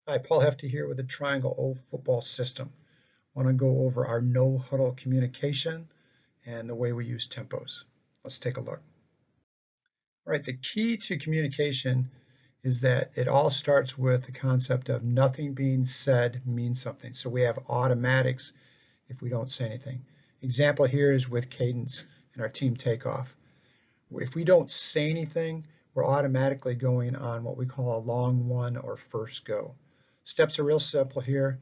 Hi, Paul Hefty here with the Triangle O football system. I want to go over our no huddle communication and the way we use tempos. Let's take a look. All right, the key to communication is that it all starts with the concept of nothing being said means something. So we have automatics if we don't say anything. Example here is with cadence and our team takeoff. If we don't say anything, we're automatically going on what we call a long one or first go. Steps are real simple here,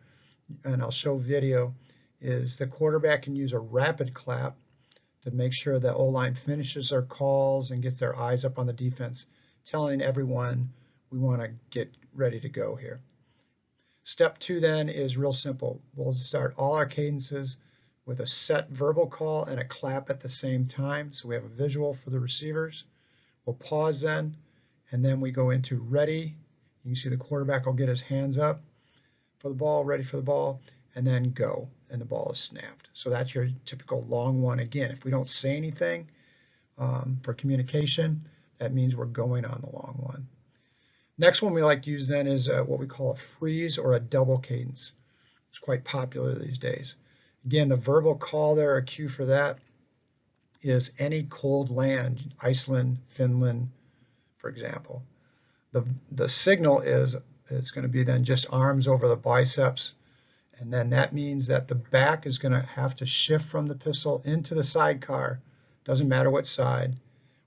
and I'll show video, is the quarterback can use a rapid clap to make sure that O-line finishes their calls and gets their eyes up on the defense, telling everyone we want to get ready to go here. Step 2 then is real simple. We'll start all our cadences with a set verbal call and a clap at the same time, so we have a visual for the receivers. We'll pause then, and then we go into ready. You can see the quarterback will get his hands up for the ball, ready for the ball, and then go, and the ball is snapped. So that's your typical long one. Again, if we don't say anything for communication, that means we're going on the long one. Next one we like to use then is what we call a freeze or a double cadence. It's quite popular these days. Again, the verbal call there, a cue for that, is any cold land, Iceland, Finland, for example. The signal is it's going to be then just arms over the biceps, and then that means that the back is going to have to shift from the pistol into the sidecar. Doesn't matter what side.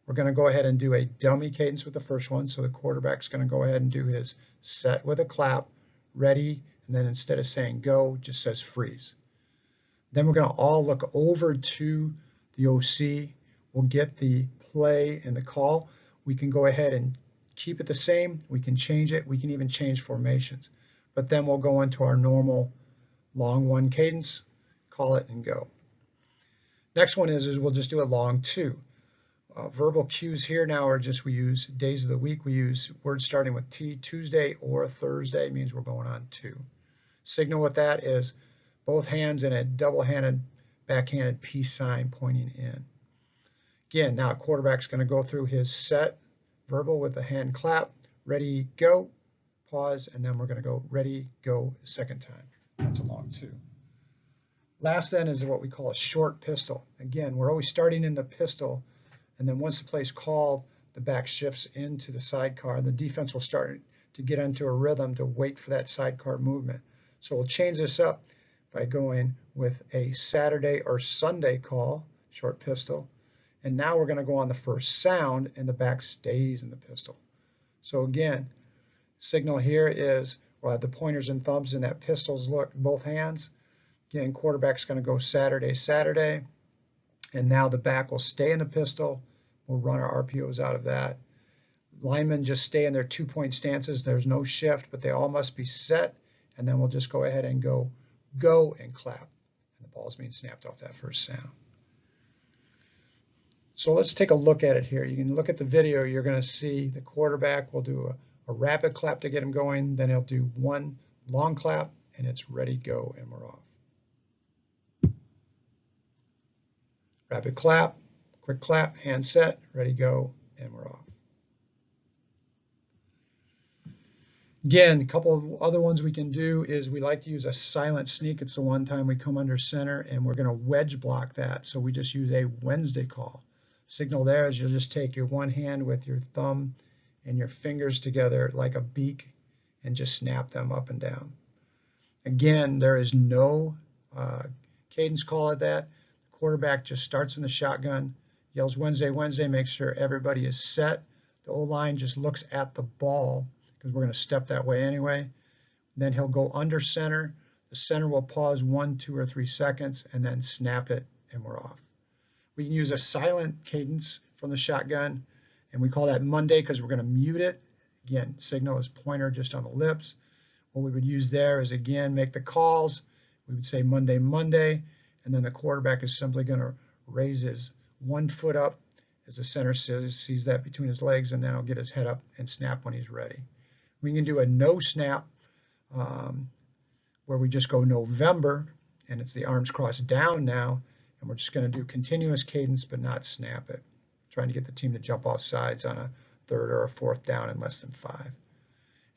We're going to go ahead and do a dummy cadence with the first one, so the quarterback's going to go ahead and do his set with a clap, ready, and then instead of saying go, just says freeze. Then we're going to all look over to the OC. We'll get the play and the call. We can go ahead and keep it the same. We can change it. We can even change formations. But then we'll go into our normal long one cadence, call it, and go. Next one is we'll just do a long two. Verbal cues here now are just, we use days of the week. We use words starting with T. Tuesday or Thursday means we're going on two. Signal with that is both hands in a double-handed, backhanded peace sign pointing in. Again, now quarterback's going to go through his set verbal with a hand clap, ready, go, pause, and then we're going to go ready, go a second time. That's a long two. Last then is what we call a short pistol. Again, we're always starting in the pistol, and then once the play's called, the back shifts into the sidecar. The defense will start to get into a rhythm to wait for that sidecar movement. So we'll change this up by going with a Saturday or Sunday call, short pistol. And now we're going to go on the first sound, and the back stays in the pistol. So again, signal here is we'll have the pointers and thumbs in that pistol's look, both hands. Again, quarterback's going to go Saturday, Saturday. And now the back will stay in the pistol. We'll run our RPOs out of that. Linemen just stay in their 2-point stances. There's no shift, but they all must be set. And then we'll just go ahead and go and clap. And the ball's being snapped off that first sound. So let's take a look at it here. You can look at the video. You're going to see the quarterback will do a rapid clap to get him going. Then he'll do one long clap, and it's ready, go, and we're off. Rapid clap, quick clap, hand set, ready, go, and we're off. Again, a couple of other ones we can do is we like to use a silent sneak. It's the one time we come under center, and we're going to wedge block that. So we just use a Wednesday call. Signal there is you'll just take your one hand with your thumb and your fingers together like a beak and just snap them up and down. Again, there is no cadence call at that. The quarterback just starts in the shotgun, yells Wednesday, Wednesday, makes sure everybody is set. The O-line just looks at the ball because we're going to step that way anyway. Then he'll go under center. The center will pause 1, 2, or 3 seconds and then snap it, and we're off. We can use a silent cadence from the shotgun, and we call that Monday because we're going to mute it. Again, signal is pointer just on the lips. What we would use there is, again, make the calls. We would say Monday, Monday, and then the quarterback is simply going to raise his one foot up as the center sees that between his legs, and then he'll get his head up and snap when he's ready. We can do a no snap where we just go November, and it's the arms crossed down now, and we're just going to do continuous cadence but not snap it, trying to get the team to jump off sides on a third or a fourth down in less than 5.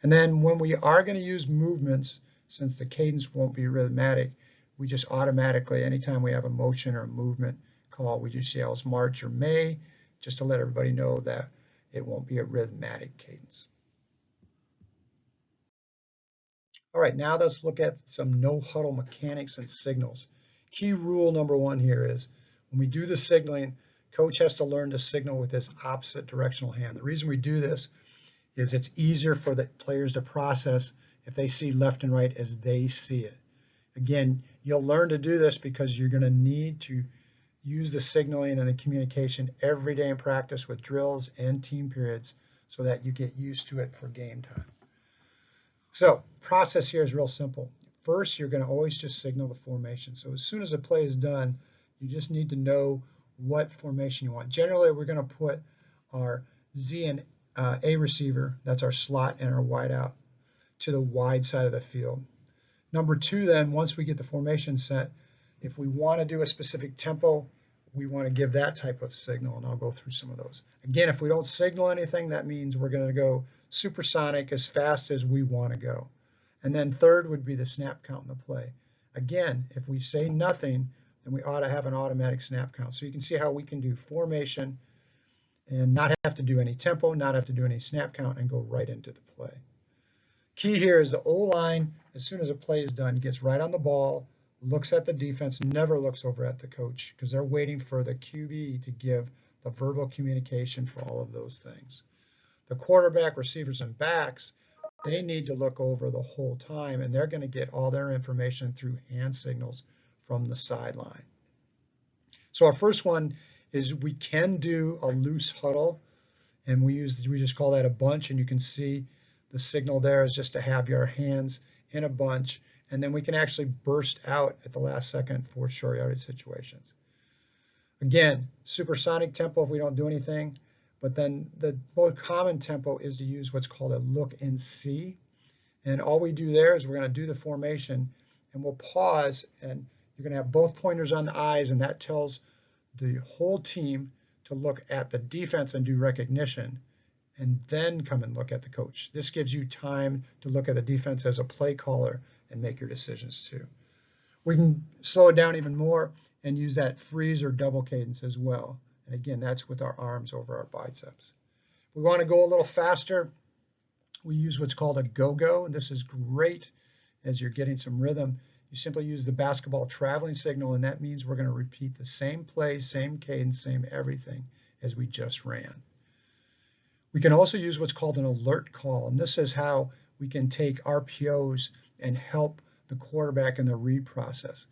And then when we are going to use movements, since the cadence won't be rhythmic, we just automatically, anytime we have a motion or a movement call, we just yell March or May, just to let everybody know that it won't be a rhythmic cadence. All right, now let's look at some no huddle mechanics and signals. Key rule number one here is when we do the signaling, coach has to learn to signal with his opposite directional hand. The reason we do this is it's easier for the players to process if they see left and right as they see it. Again, you'll learn to do this because you're going to need to use the signaling and the communication every day in practice with drills and team periods so that you get used to it for game time. So process here is real simple. First, you're going to always just signal the formation. So as soon as a play is done, you just need to know what formation you want. Generally, we're going to put our Z and A receiver, that's our slot and our wide out, to the wide side of the field. Number two, then, once we get the formation set, if we want to do a specific tempo, we want to give that type of signal, and I'll go through some of those. Again, if we don't signal anything, that means we're going to go supersonic as fast as we want to go. And then third would be the snap count in the play. Again, if we say nothing, then we ought to have an automatic snap count. So you can see how we can do formation and not have to do any tempo, not have to do any snap count, and go right into the play. Key here is the O-line, as soon as a play is done, gets right on the ball, looks at the defense, never looks over at the coach because they're waiting for the QB to give the verbal communication for all of those things. The quarterback, receivers, and backs, they need to look over the whole time, and they're going to get all their information through hand signals from the sideline. So our first one is we can do a loose huddle, and we just call that a bunch, and you can see the signal there is just to have your hands in a bunch, and then we can actually burst out at the last second for short yardage situations. Again, supersonic tempo if we don't do anything, but then the most common tempo is to use what's called a look and see. And all we do there is we're going to do the formation, and we'll pause, and you're going to have both pointers on the eyes, and that tells the whole team to look at the defense and do recognition, and then come and look at the coach. This gives you time to look at the defense as a play caller and make your decisions too. We can slow it down even more and use that freeze or double cadence as well. And again, that's with our arms over our biceps. If we want to go a little faster, we use what's called a go-go. And this is great as you're getting some rhythm. You simply use the basketball traveling signal, and that means we're going to repeat the same play, same cadence, same everything as we just ran. We can also use what's called an alert call, and this is how we can take RPOs and help the quarterback in the read process.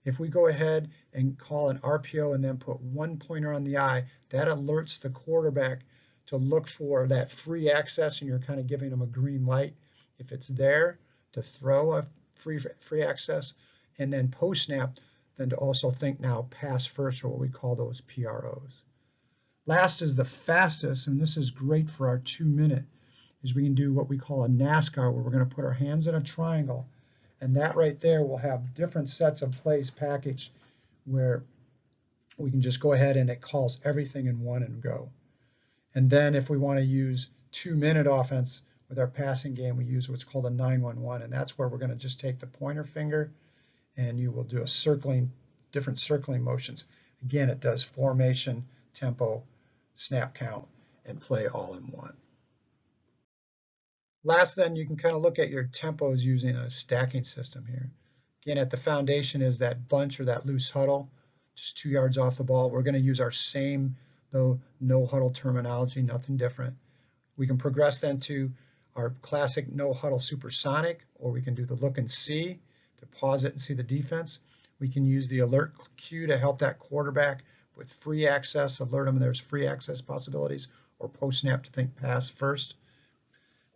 If we go ahead and call an RPO and then put one pointer on the eye, that alerts the quarterback to look for that free access, and you're kind of giving them a green light if it's there to throw a free access, and then post snap, then to also think now pass first, or what we call those PROs. Last is the fastest, and this is great for our 2-minute, is we can do what we call a NASCAR, where we're going to put our hands in a triangle, and that right there will have different sets of plays packaged where we can just go ahead and it calls everything in one and go. And then if we want to use 2-minute offense with our passing game, we use what's called a 911, and that's where we're going to just take the pointer finger and you will do a different circling motions. Again, it does formation, tempo, snap count, and play all in one. Last, then, you can kind of look at your tempos using a stacking system here. Again, at the foundation is that bunch or that loose huddle, just 2 yards off the ball. We're going to use our same, though, no huddle terminology, nothing different. We can progress then to our classic no huddle supersonic, or we can do the look and see to pause it and see the defense. We can use the alert cue to help that quarterback with free access, alert them there's free access possibilities, or post snap to think pass first.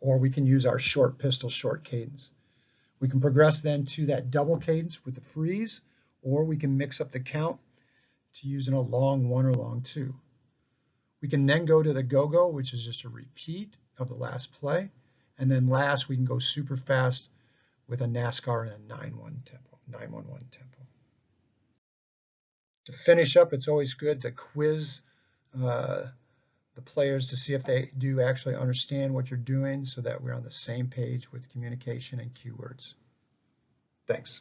Or we can use our short pistol, short cadence. We can progress then to that double cadence with the freeze, or we can mix up the count to using a long 1 or long 2. We can then go to the go-go, which is just a repeat of the last play. And then last, we can go super fast with a NASCAR and a 911 tempo. To finish up, it's always good to quiz the the players to see if they do actually understand what you're doing so that we're on the same page with communication and keywords. Thanks.